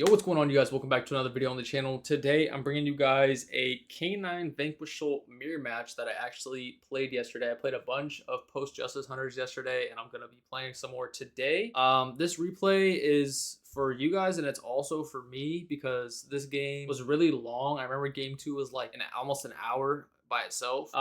Yo, what's going on, you guys? Welcome back to another video on the channel. Today, I'm bringing you guys a K9 Vanquishal mirror match that I actually played yesterday. I played a bunch of Post Justice Hunters yesterday, and I'm going to be playing some more today. This replay is for you guys, and it's also for me because this game was really long. I remember game 2 was like almost an hour by itself.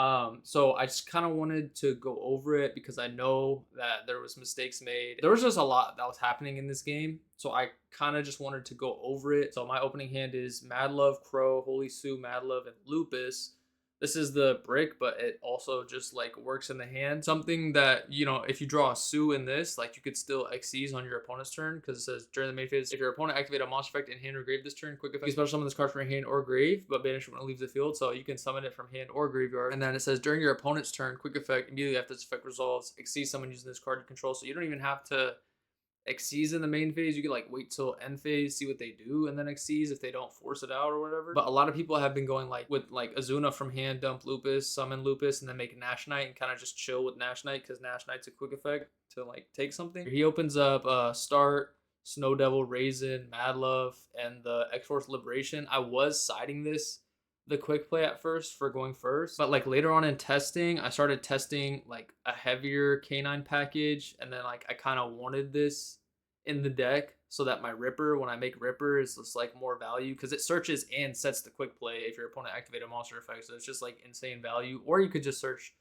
So I just kind of wanted to go over it because I know that there was mistakes made. There was just a lot that was happening in this game, so I kind of just wanted to go over it. So my opening hand is Mad Love, Crow, Holy Sue, Mad Love, and Lupus. This is the brick, but it also just like works in the hand. Something that, you know, if you draw a Sue in this, like you could still Xyz on your opponent's turn because it says during the main phase, if your opponent activate a monster effect in hand or grave this turn, quick effect, you special summon this card from your hand or grave, but banish it when it leaves the field. So you can summon it from hand or graveyard. And then it says during your opponent's turn, quick effect, immediately after this effect resolves, Xyz someone using this card you control. So you don't even have to Xyz in the main phase. You could like wait till end phase, see what they do, and then Xyz if they don't force it out or whatever. But a lot of people have been going like with like Azuna from hand, dump Lupus, summon Lupus, and then make Nash Knight and kind of just chill with Nash Knight because Nash Knight's a quick effect to like take something. He opens up Start, Snow Devil, Raisin, Mad Love, and the X-Force Liberation. I was siding the quick play at first for going first, but like later on in testing, I started testing like a heavier K9 package, and then like I kind of wanted this in the deck so that my Ripper, when I make Ripper, is just like more value because it searches and sets the quick play if your opponent activate a monster effect, so it's just like insane value. Or you could just search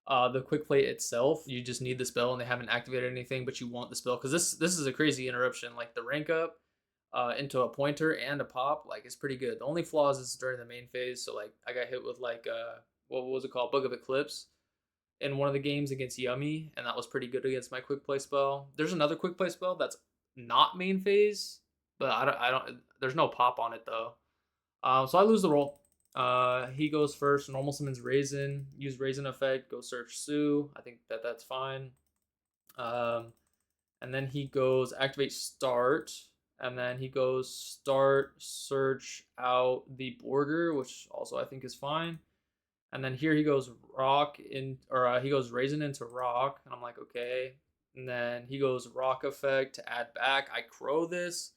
the quick play itself. You just need the spell and they haven't activated anything, but you want the spell because this is a crazy interruption. Like the rank up into a pointer and a pop, like it's pretty good. The only flaws is during the main phase. So like I got hit with like what was it called, Bug of Eclipse in one of the games against Yummy, and that was pretty good against my quick play spell. There's another quick play spell that's not main phase, but I don't there's no pop on it though. So I lose the roll. He goes first. Normal summons Raisin. Use Raisin effect. Go search Sue. I think that's fine. And then he goes activate Start. And then he goes Start, search out the Borger, which also I think is fine. And then here he goes Rock in, or he goes Raisin into Rock, and I'm like, okay. And then he goes Rock effect to add back. I Crow this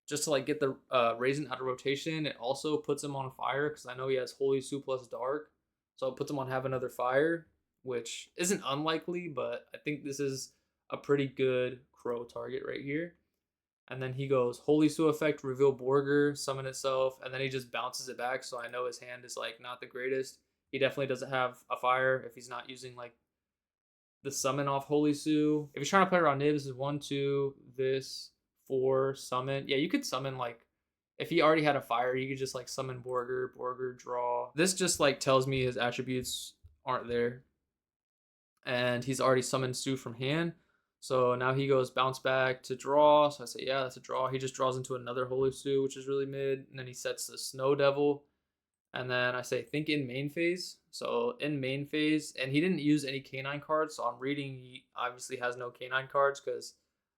just to like get the Raisin out of rotation. It also puts him on fire because I know he has Holy Sue plus Dark, so it puts him on Have Another Fire, which isn't unlikely, but I think this is a pretty good Crow target right here. And then he goes Holy Sue effect, reveal Borger, summon itself, and then he just bounces it back. So I know his hand is like not the greatest. He definitely doesn't have a fire if he's not using like the summon off Holy Sue. If he's trying to play around Nib, this is 1, 2, this 4, summon. Yeah, you could summon like if he already had a fire, you could just like summon Borger, draw. This just like tells me his attributes aren't there, and he's already summoned Sue from hand. So now he goes bounce back to draw. So I say, yeah, that's a draw. He just draws into another Holy Sue, which is really mid. And then he sets the Snow Devil. And then I say, think in main phase. So in main phase, and he didn't use any K9 cards. So I'm reading he obviously has no K9 cards because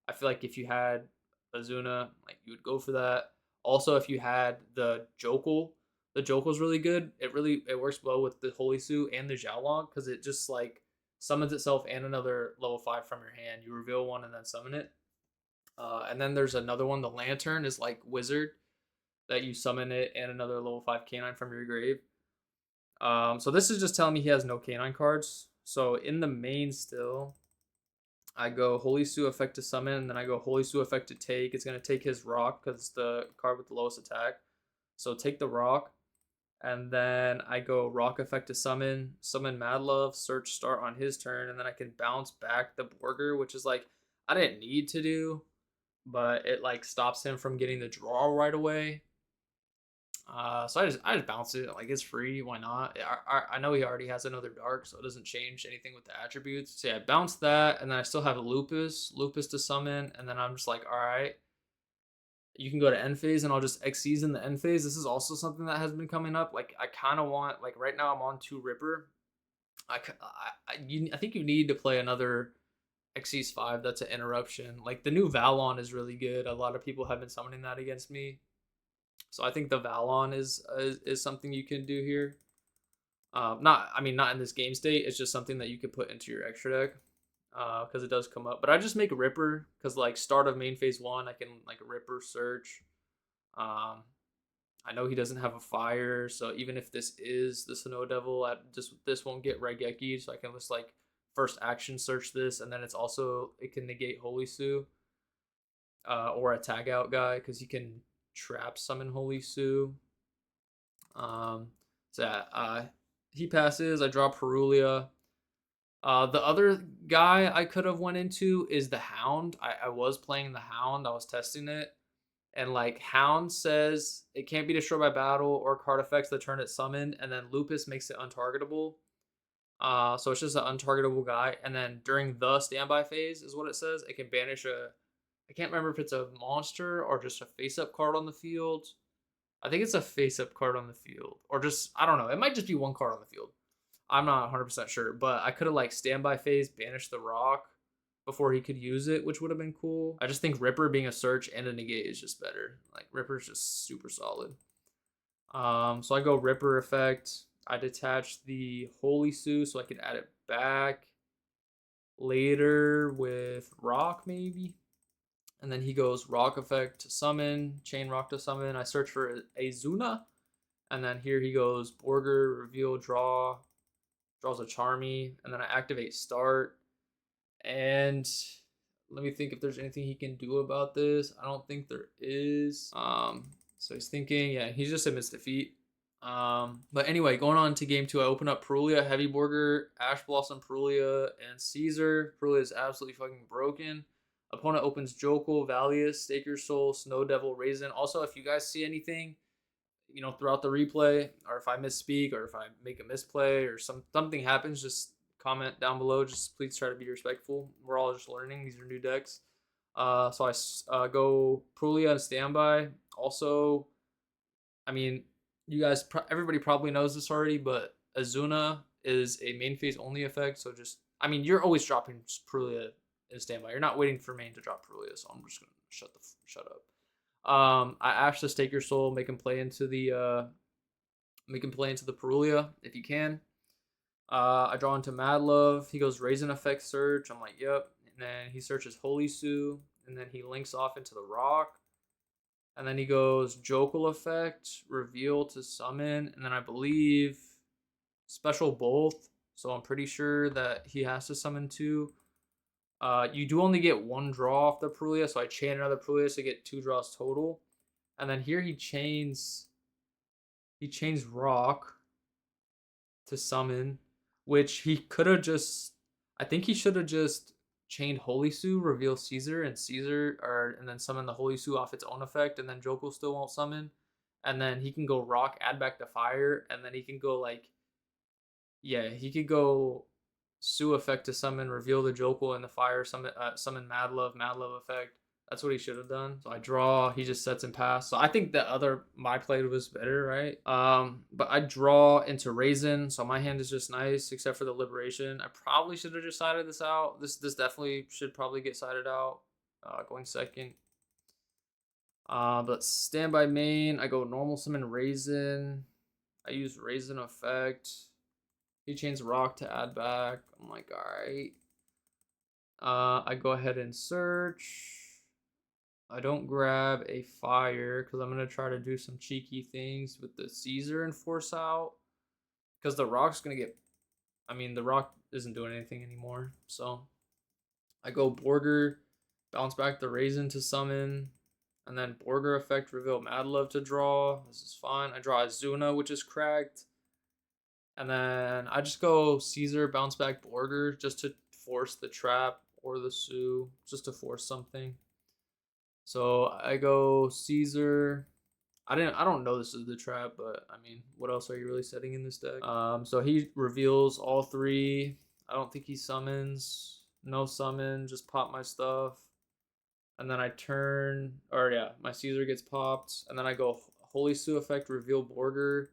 I feel like if you had Azuna, like you would go for that. Also, if you had the Jokel's really good. It works well with the Holy Sue and the Xiaolong because it just like summons itself and another level 5 from your hand. You reveal one and then summon it. And then there's another one. The Lantern is like Wizard that you summon it and another level 5 K9 from your grave. So this is just telling me he has no K9 cards. So in the main still, I go Holy Sue effect to summon, and then I go Holy Sue effect to take. It's going to take his Rock because it's the card with the lowest attack. So take the Rock. And then I go Rock effect to summon Mad Love, search Start on his turn, and then I can bounce back the Borger, which is like, I didn't need to do, but it like stops him from getting the draw right away. So I just bounce it, like it's free, why not? I know he already has another Dark, so it doesn't change anything with the attributes. So yeah, I bounce that, and then I still have a Lupus to summon, and then I'm just like, all right, you can go to end phase and I'll just Xyz in the end phase. This is also something that has been coming up. Like I kind of want, like right now I'm on 2 Ripper. I think you need to play another Xyz 5 that's an interruption. Like the new Valon is really good. A lot of people have been summoning that against me. So I think the Valon is something you can do here. Not in this game state. It's just something that you could put into your extra deck. Because it does come up. But I just make Ripper because like start of main phase 1, I can like Ripper search. I know he doesn't have a fire, so even if this is the Snow Devil, this won't get Raigeki, so I can just like first action search this, and then it can negate Holy Sue, or a tag out guy because he can trap summon Holy Sue. Um, so yeah, he passes. I draw Perulia. The other guy I could have went into is the Hound. I was playing the Hound. I was testing it, and like Hound says it can't be destroyed by battle or card effects the turn it's summoned, and then Lupus makes it untargetable. So it's just an untargetable guy, and then during the standby phase is what it says. It can banish a. I can't remember if it's a monster or just a face-up card on the field. I think it's a face-up card on the field, or just I don't know. It might just be one card on the field. I'm not 100% sure, but I could have like standby phase banished the rock before he could use it, which would have been cool. I just think Ripper being a search and a negate is just better. Like Ripper's just super solid. So I go Ripper effect. I detach the Holy Sue so I can add it back later with Rock maybe. And then he goes Rock effect to summon, Chain Rock to summon. I search for Azuna. And then here he goes Borger, reveal, draws a Charmy, and then I activate Start. And let me think if there's anything he can do about this. I don't think there is. So he's thinking, yeah, he's just admits defeat. But anyway, going on to game 2, I open up Perulia, Heavy Borger, Ash Blossom, Perulia, and Caesar. Perulia is absolutely fucking broken. Opponent opens Jokul, Valius, Stake Your Soul, Snow Devil, Raisin. Also, if you guys see anything, throughout the replay, or if I misspeak, or if I make a misplay, or something happens, just comment down below. Just please try to be respectful. We're all just learning. These are new decks. So I go Perulia and standby. Also, I mean, everybody probably knows this already, but Azuna is a main phase only effect. So you're always dropping Perulia in standby. You're not waiting for main to drop Perulia. So I'm just gonna shut up. I ash to Stake Your Soul, make him play into the Perulia if you can. I draw into Mad Love. He goes Raisin effect search. I'm like, yep. And then he searches Holy Sue, and then he links off into the Rock. And then he goes Jokul effect, reveal to summon, and then I believe special both. So I'm pretty sure that he has to summon 2. You do only get 1 draw off the Perulia, so I chain another Perulia to get 2 draws total. And then here he chains Rock to summon, which he could have just. I think he should have just chained Holy Sue, reveal Caesar, and then summon the Holy Sue off its own effect, and then Joko still won't summon. And then he can go Rock, add back to fire, and then he can go he could go Sue effect to summon, reveal the Joko in the fire, summon Mad Love effect. That's what he should have done. So I draw, he just sets and pass. So I think my play was better, right? But I draw into Raisin, so my hand is just nice, except for the Liberation. I probably should have just sided this out. This definitely should probably get sided out, going second. But standby main, I go normal summon Raisin. I use Raisin effect. He chains Rock to add back. I'm like, alright. I go ahead and search. I don't grab a fire because I'm going to try to do some cheeky things with the Caesar and force out. Because the Rock's going to get. The Rock isn't doing anything anymore. So I go Borger, bounce back the Raisin to summon. And then Borger effect, reveal Mad Love to draw. This is fine. I draw Azuna, which is cracked. And then I just go Caesar, bounce back Borger just to force the trap or the Sue, just to force something. So I go Caesar. I don't know this is the trap, but what else are you really setting in this deck? So he reveals all 3. I don't think he summons. No summon, just pop my stuff. And then I my Caesar gets popped. And then I go Holy Sue effect, reveal Borger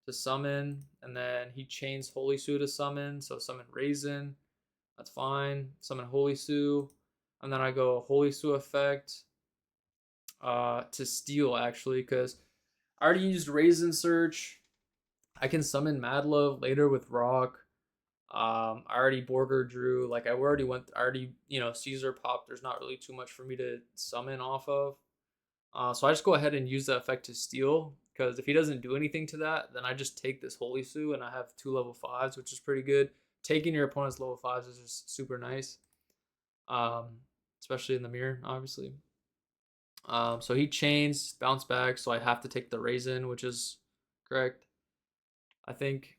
to summon. And then he chains Holy Sue to summon. So summon Raisin. That's fine. Summon Holy Sue. And then I go Holy Sue effect to steal, actually, because I already used Raisin Search. I can summon Mad Love later with Rock. I already Borger drew. Caesar popped. There's not really too much for me to summon off of. So I just go ahead and use the effect to steal, because if he doesn't do anything to that, then I just take this Holy Sue and I have 2 level 5s, which is pretty good. Taking your opponent's level 5s is just super nice, um, especially in the mirror, obviously. So he chains, bounce back, so I have to take the raisin, which is correct, I think.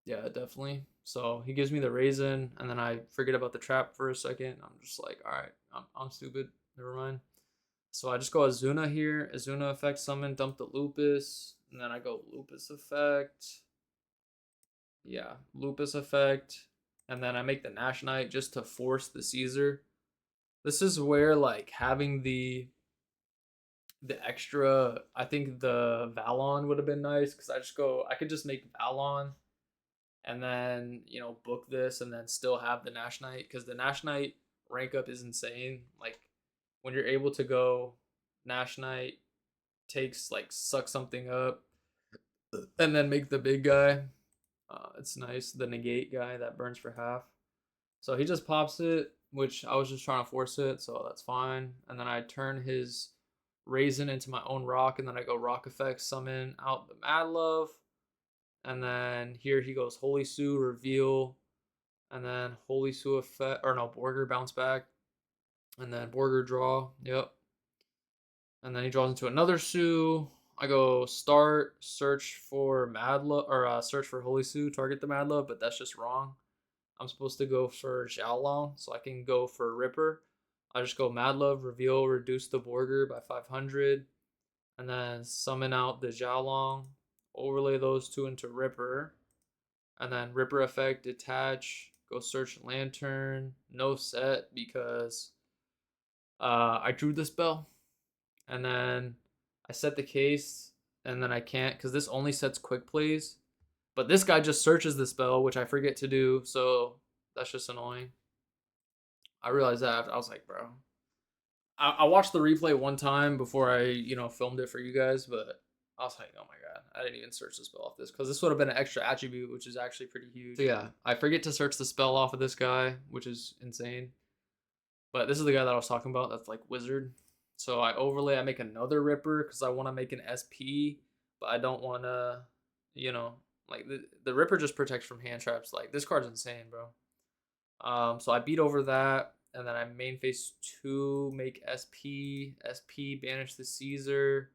Yeah, definitely. So he gives me the raisin, and then I forget about the trap for a second. I'm just like, all right, I'm stupid. Never mind. So I just go Azuna here. Azuna effect summon, dump the Lupus, and then I go Lupus effect. Yeah, Lupus effect, and then I make the Nash Knight just to force the Caesar. This is where like having the extra. I think the Valon would have been nice, because I could just make Valon and then book this and then still have the Nash Knight, because the Nash Knight rank up is insane. Like when you're able to go Nash Knight, takes like suck something up and then make the big guy. It's nice. The negate guy that burns for half. So he just pops it, which I was just trying to force it, so that's fine. And then I turn his raisin into my own rock, and then I go rock effect, summon out the Mad Love. And then here he goes Holy Sue, reveal, and then Holy Sue effect, or no, Borger bounce back, and then Borger draw. Yep. And then he draws into another Sue. I go start, search for Mad Love, or search for Holy Sue, target the Mad Love, but that's just wrong. I'm supposed to go for Xiaolong, so I can go for Ripper. I just go Mad Love, reveal, reduce the Borger by 500, and then summon out the Xiaolong, overlay those two into Ripper, and then Ripper effect, detach, go search Lantern, no set because I drew the spell, and then I set the case, and then I can't because this only sets quick plays. But this guy just searches the spell, which I forget to do, so that's just annoying. I realized that after, I was like, bro. I watched the replay one time before I, filmed it for you guys, but I was like, oh my god, I didn't even search the spell off this, because this would have been an extra attribute, which is actually pretty huge. So yeah, I forget to search the spell off of this guy, which is insane. But this is the guy that I was talking about. That's like wizard. So I overlay. I make another Ripper because I want to make an SP, but I don't want to, you know, like the Ripper just protects from hand traps. Like this card's insane, bro. So I beat over that, and then I main phase 2, make SP, banish the Caesar,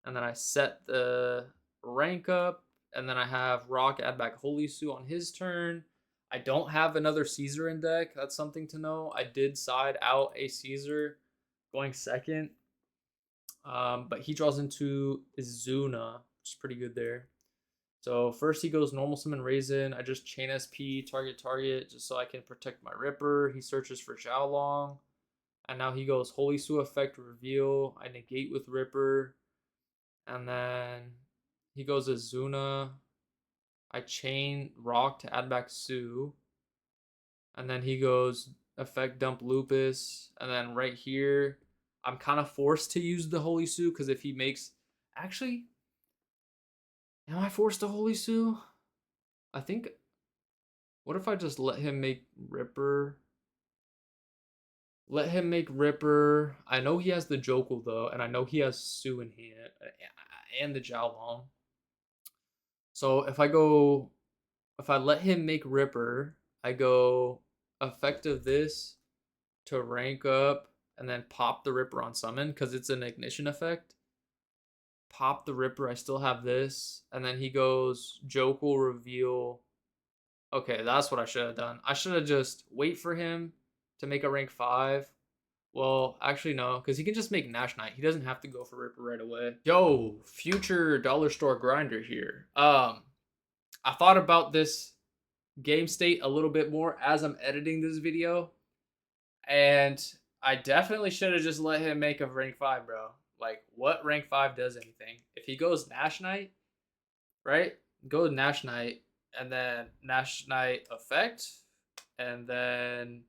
and then I set the rank up, and then I have Rock add back Holy Sue on his turn. I don't have another Caesar in deck. That's something to know. I did side out a Caesar going second, but he draws into Izuna, which is pretty good there. So first he goes normal summon Raisin. I just chain SP, target, just so I can protect my Ripper. He searches for Xiaolong. And now he goes Holy Sue effect, reveal. I negate with Ripper. And then he goes Azuna. I chain Rock to add back Sue. And then he goes effect dump Lupus. And then right here, I'm kind of forced to use the Holy Sue, because if he makes... Actually, am I forced to Holy Sue? I think... What if I just let him make Ripper? Let him make Ripper. I know he has the Jokel though, and I know he has Sue in hand and the Jiaolong. So if I let him make Ripper, I go effective this to rank up and then pop the Ripper on summon because it's an ignition effect. Pop the Ripper, I still have this, and then he goes Jokel reveal. Okay, that's what I should have done. I should have just wait for him to make a rank 5. Well, actually no, because he can just make Nash Knight. He doesn't have to go for Ripper right away. Yo, future dollar store grinder here. I thought about this game state a little bit more as I'm editing this video, and I definitely should have just let him make a rank 5, bro. Like, what rank 5 does anything? If he goes Nash Knight, right? Go Nash Knight, and then Nash Knight effect, and then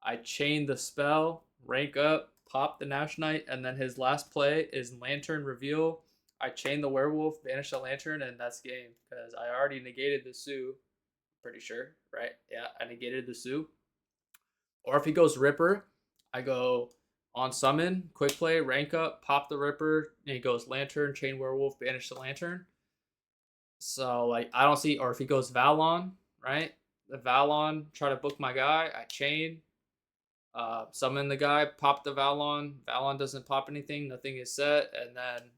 I chain the spell, rank up, pop the Nash Knight, and then his last play is Lantern reveal. I chain the werewolf, banish the lantern, and that's game. Because I already negated the Sue. Pretty sure, right? Yeah, I negated the Sue. Or if he goes Ripper, I go On summon, quick play, rank up, pop the Ripper, and he goes Lantern, Chain Werewolf, banish the Lantern. So like I don't see, or if he goes Valon, right? The Valon, try to book my guy, I chain, summon the guy, pop the Valon. Valon doesn't pop anything, nothing is set, and then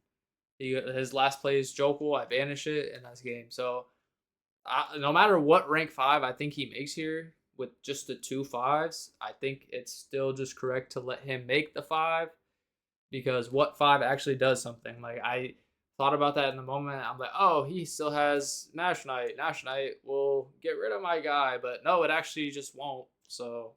his last play is Jokul, I banish it, and that's game. So no matter what rank 5 I think he makes here with just the 2 5s, I think it's still just correct to let him make the 5 because what 5 actually does something. Like I thought about that in the moment. I'm like, oh, he still has Nash Knight. Nash Knight will get rid of my guy, but no, it actually just won't. So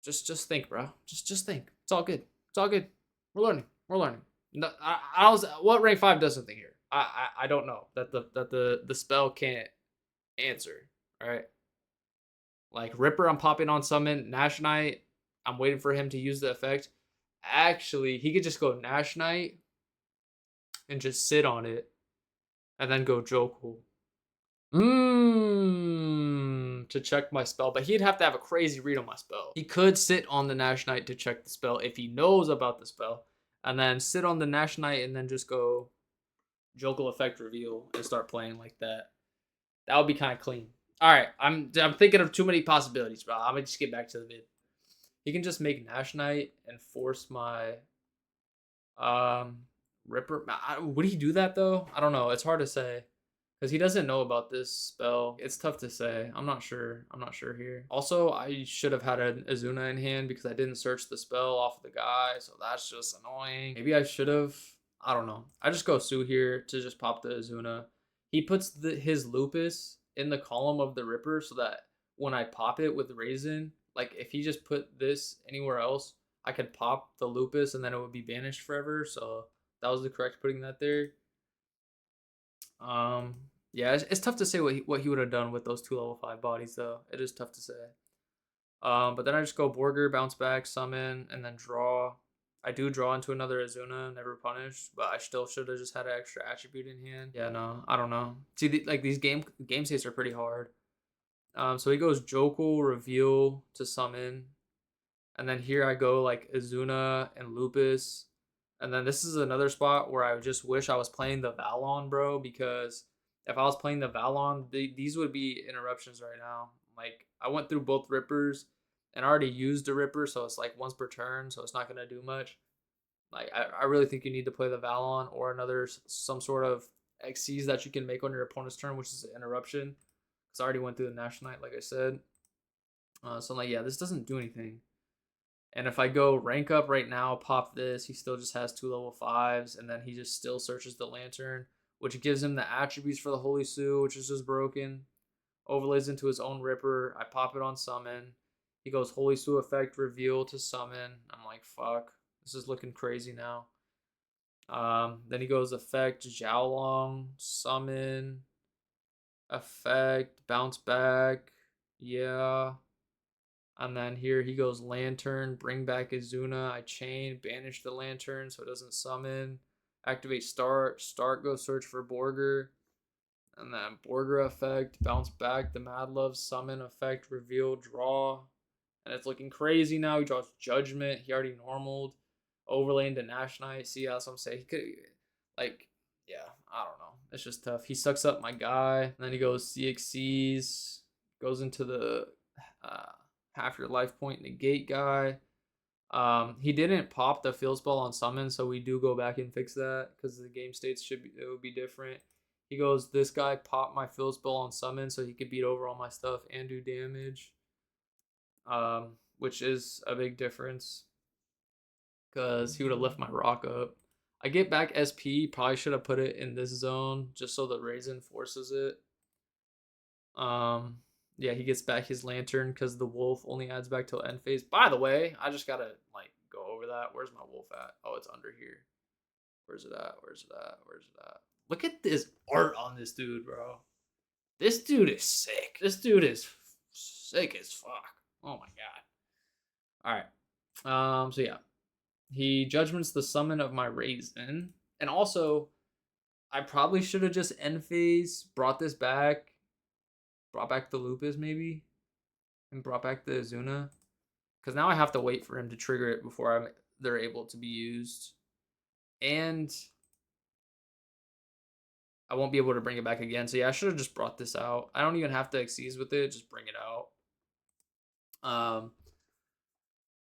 just think, bro. Just think. It's all good. It's all good. We're learning. We're learning. No, I was what rank 5 does something here. I don't know that the spell can't answer. All right. Like Ripper, I'm popping on summon. Nash Knight, I'm waiting for him to use the effect. Actually, he could just go Nash Knight and just sit on it, and then go Joku. To check my spell, but he'd have to have a crazy read on my spell. He could sit on the Nash Knight to check the spell if he knows about the spell, and then sit on the Nash Knight and then just go Jokel effect reveal and start playing like that. That would be kind of clean. All right, I'm thinking of too many possibilities, bro. I'm gonna just get back to the mid. He can just make Nash Knight and force my Ripper. Would he do that though? I don't know. It's hard to say because he doesn't know about this spell. It's tough to say. I'm not sure. I'm not sure here. Also, I should have had an Azuna in hand because I didn't search the spell off of the guy, so that's just annoying. Maybe I should have. I don't know. I just go Sue here to just pop the Azuna. He puts his Lupus in the column of the Ripper so that when I pop it with Raisin, like if he just put this anywhere else, I could pop the Lupus and then it would be banished forever. So that was the correct putting that there. Yeah, it's tough to say what he would have done with those 2 level 5 bodies though. It is tough to say. But then I just go Borger, bounce back, summon, and then draw. I do draw into another Azuna, never punished, but I still should have just had an extra attribute in hand. Yeah, no, I don't know. See, like these game states are pretty hard. So he goes Jokul, reveal to summon, and then here I go like Azuna and Lupus, and then this is another spot where I just wish I was playing the Valon, bro, because if I was playing the Valon, these would be interruptions right now. Like I went through both Rippers and I already used a Ripper, so it's like once per turn, so it's not gonna do much. Like I really think you need to play the Valon or another some sort of XCs that you can make on your opponent's turn, which is an interruption. Because I already went through the National Knight, like I said. So I'm like, yeah, this doesn't do anything. And if I go rank up right now, pop this, he still just has 2 level 5s, and then he just still searches the Lantern, which gives him the attributes for the Holy Sue, which is just broken. Overlays into his own Ripper. I pop it on summon. He goes Holy Sue effect, reveal to summon. I'm like, fuck. This is looking crazy now. Then he goes effect, Jiaolong, summon, effect, bounce back. Yeah. And then here he goes Lantern, bring back Azuna. I chain, banish the Lantern so it doesn't summon. Activate start. Start, go search for Borger. And then Borger effect, bounce back the Mad Love, summon effect, reveal, draw. And it's looking crazy now. He draws Judgment. He already normaled. Overlay into Nash Knight. See, that's what I'm saying. He could, like, yeah, I don't know. It's just tough. He sucks up my guy. And then he goes CXCs. Goes into the half your life point negate guy. He didn't pop the field spell on summon, so we do go back and fix that because the game states it would be different. He goes, this guy popped my field spell on summon, so he could beat over all my stuff and do damage. Which is a big difference because he would have left my rock up. I get back SP, probably should have put it in this zone just so the Raisin forces it. Yeah, he gets back his Lantern because the wolf only adds back till end phase. By the way, I just gotta like go over that. Where's my wolf at? Oh, it's under here. Where's it at? Where's it at? Where's it at? Look at this art on this dude, bro. This dude is sick. This dude is sick as fuck. Oh my god. All right. So yeah, he judgments the summon of my Raisin, and also I probably should have just end phase brought this back. Brought back the Lupus maybe, and brought back the Azuna, Because now I have to wait for him to trigger it before they're able to be used. And I won't be able to bring it back again. So yeah, I should have just brought this out. I don't even have to Xyz with it. Just bring it out.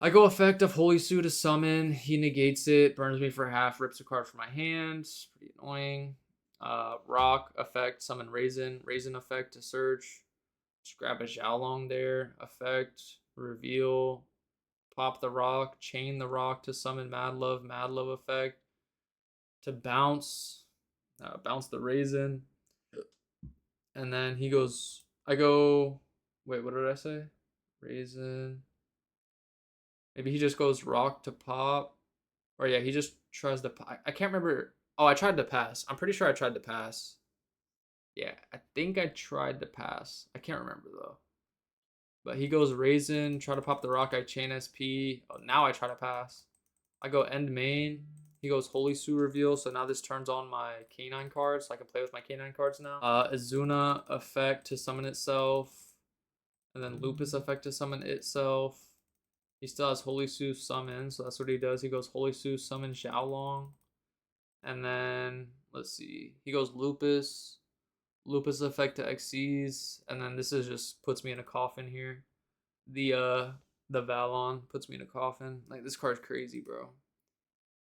I go effect of Holy Sue to summon. He negates it, burns me for half, rips a card from my hand. Pretty annoying. Rock effect, summon Raisin. Raisin effect to search. Just grab a Xiaolong there. Effect, reveal. Pop the rock, chain the rock to summon Mad Love effect. To bounce. Bounce the Raisin. And then he goes, I go, wait, what did I say? Raisin. Maybe he just goes rock to pop. Or yeah, he just tries to, I can't remember. Oh, I tried to pass. I'm pretty sure I tried to pass. Yeah, I think I tried to pass. I can't remember though. But he goes Raisin, try to pop the rock, I chain SP. Oh, now I try to pass. I go end main. He goes Holy Sue reveal, so now this turns on my K9 cards, so I can play with my K9 cards now. Azuna effect to summon itself. And then Lupus effect to summon itself. He still has Holy Sue summon, so that's what he does. He goes Holy Sue summon Xiaolong. And then, let's see, he goes Lupus. Lupus effect to Xyz. And then this is just puts me in a coffin here. The Valon puts me in a coffin. Like, this card's crazy, bro.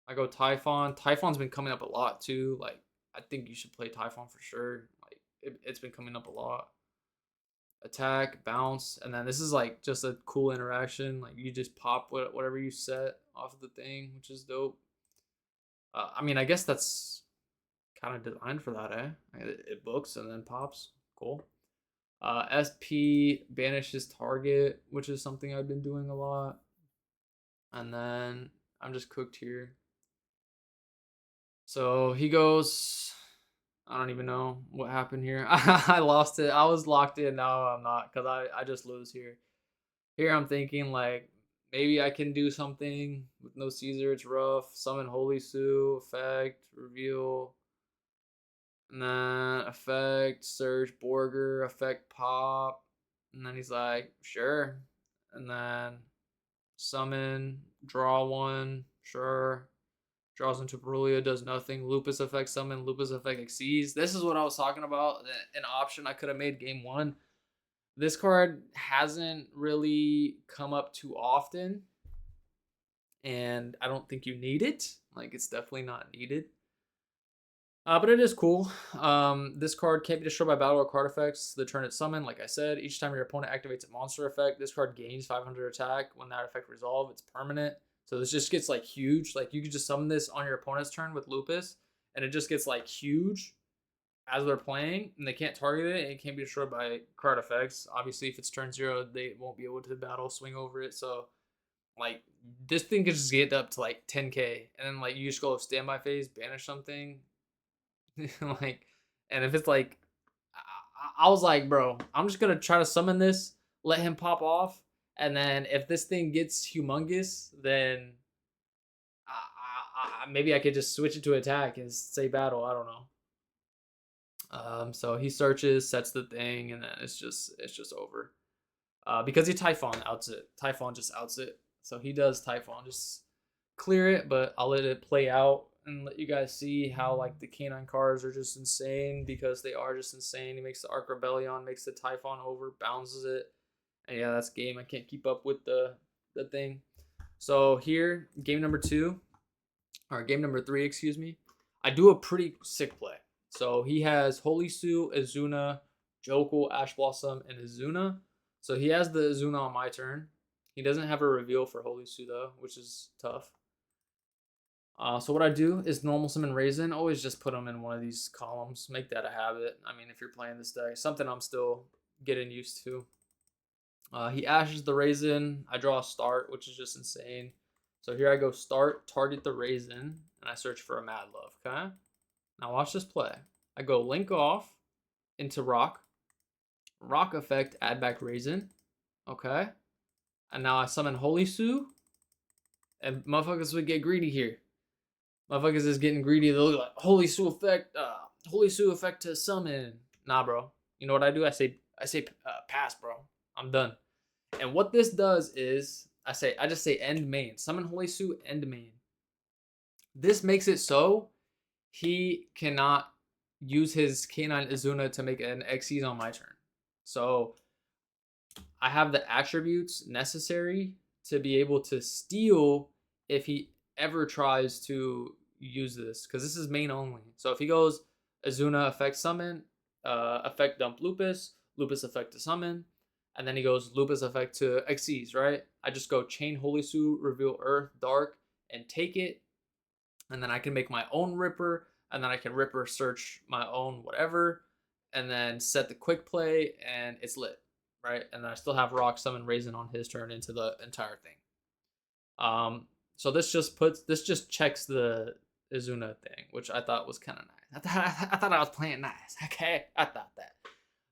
I go Typhon. Typhon's been coming up a lot, too. Like, I think you should play Typhon for sure. Like, it's been coming up a lot. Attack, bounce, and then this is like just a cool interaction. Like, you just pop whatever you set off of the thing, which is dope. I mean, I guess that's kind of designed for that, eh? It books and then pops. Cool. SP banishes target, which is something I've been doing a lot. And then I'm just cooked here. So he goes, I don't even know what happened here. I lost it. I was locked in. Now I'm not, because I just lose here. Here I'm thinking like maybe I can do something with no Caesar. It's rough. Summon Holy Sue, effect, reveal. And then effect, search, Borger, effect, pop. And then he's like, sure. And then summon, draw one, sure. Draws into Perulia, does nothing. Lupus effect, summon, Lupus effect, exceeds. This is what I was talking about. An option I could have made game one. This card hasn't really come up too often. And I don't think you need it. Like, it's definitely not needed. But it is cool. This card can't be destroyed by battle or card effects the turn it's summoned. Like I said, each time your opponent activates a monster effect, this card gains 500 attack. When that effect resolves, it's permanent. So this just gets like huge. Like, you could just summon this on your opponent's turn with Lupus, and it just gets like huge as they're playing, and they can't target it, and it can't be destroyed by card effects. Obviously, if it's turn 0, they won't be able to battle swing over it. So, like, this thing could just get up to like 10k, and then like you just go standby phase, banish something. Like, and if it's like, I was like, bro, I'm just gonna try to summon this, let him pop off, and then if this thing gets humongous, then maybe I could just switch it to attack and say battle. I don't know. So he searches, sets the thing, and then it's just over. Because he Typhon outs it. Typhon just outs it. So he does Typhon, just clear it, but I'll let it play out and let you guys see how like the K9 cards are just insane, because they are just insane. He makes the Arc Rebellion, makes the Typhon over, bounces it. And yeah, that's game. I can't keep up with the thing. So here, game number 2, or game number 3, excuse me. I do a pretty sick play. So he has Holy Sue, Azuna, Jokul, Ash Blossom, and Azuna. So he has the Azuna on my turn. He doesn't have a reveal for Holy Sue though, which is tough. So what I do is normal summon Raisin. Always just put them in one of these columns. Make that a habit. I mean, if you're playing this deck, something I'm still getting used to. He ashes the Raisin. I draw a start, which is just insane. So here I go start, target the Raisin, and I search for a Mad Love, okay? Now watch this play. I go link off into Rock. Rock effect, add back Raisin. Okay. And now I summon Holy Sue. And motherfuckers would get greedy here. Motherfuckers is getting greedy. They'll look like Holy Sue effect to summon. Nah, bro. You know what I do? I say pass, bro. I'm done. And what this does is I just say end main. Summon Holy Suit, end main. This makes it so he cannot use his K9 Izuna to make an Xyz on my turn. So I have the attributes necessary to be able to steal if he ever tries to use this, because this is main only. So if he goes Azuna effect summon, effect dump Lupus, Lupus effect to summon, and then he goes Lupus effect to Xyz, right? I just go chain Holy Suit, reveal Earth, Dark, and take it, and then I can make my own Ripper, and then I can Ripper search my own whatever, and then set the quick play, and it's lit, right? And then I still have Rock Summon Raisin on his turn into the entire thing. So this just checks the Izuna thing, which I thought was kind of nice. I thought I was playing nice. Okay, I thought that.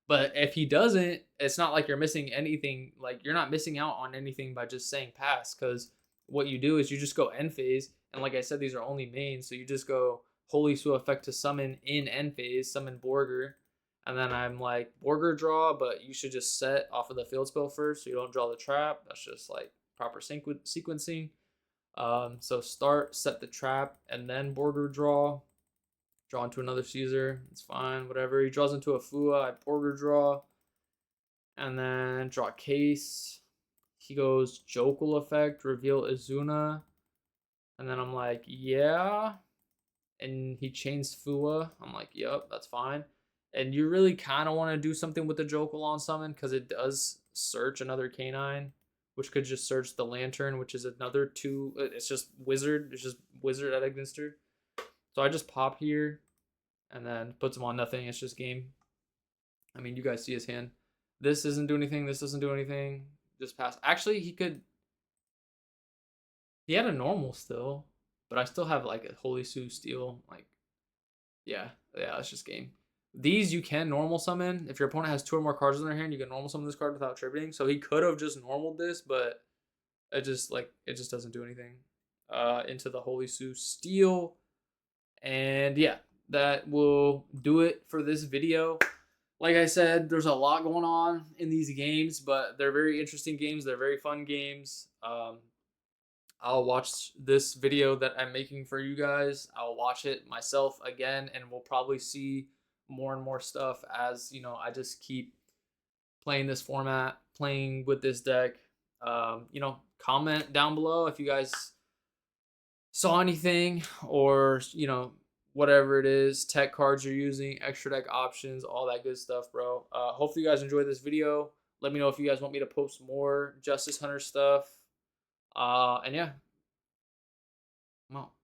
But if he doesn't, it's not like you're missing anything. Like, you're not missing out on anything by just saying pass, because what you do is you just go end phase, and like I said, these are only mains, so you just go Holy Sue effect to summon in end phase, summon Borger, and then I'm like, Borger draw, but you should just set off of the field spell first so you don't draw the trap. That's just like proper sequencing. So start, set the trap, and then Borger draw into another Caesar. It's fine, whatever. He draws into a Fua. I Borger draw, and then draw case. He goes Jokul effect, reveal Izuna, and then I'm like, yeah. And he chains Fua. I'm like, yep, that's fine. And you really kind of want to do something with the Jokul on summon, because it does search another K9, which could just search the Lantern, which is another 2. It's just Wizard. It's just Wizard at Ignister. So I just pop here, and then puts him on nothing. It's just game. I mean, you guys see his hand. This doesn't do anything. This doesn't do anything. Just pass. Actually, he could. He had a normal still, but I still have like a Holy Sue Steel. Like, yeah, it's just game. These you can normal summon. If your opponent has 2 or more cards in their hand, you can normal summon this card without tributing. So he could have just normaled this, but it just doesn't do anything. Into the Holy Sue Steel. And yeah, that will do it for this video. Like I said, there's a lot going on in these games, but they're very interesting games. They're very fun games. I'll watch this video that I'm making for you guys. I'll watch it myself again, and we'll probably see more and more stuff as, you know, I just keep playing this format, playing with this deck. You know, comment down below if you guys saw anything, or, you know, whatever it is, tech cards you're using, extra deck options, all that good stuff, bro. Hopefully you guys enjoyed this video. Let me know if you guys want me to post more Justice Hunter stuff. And yeah, I'm out.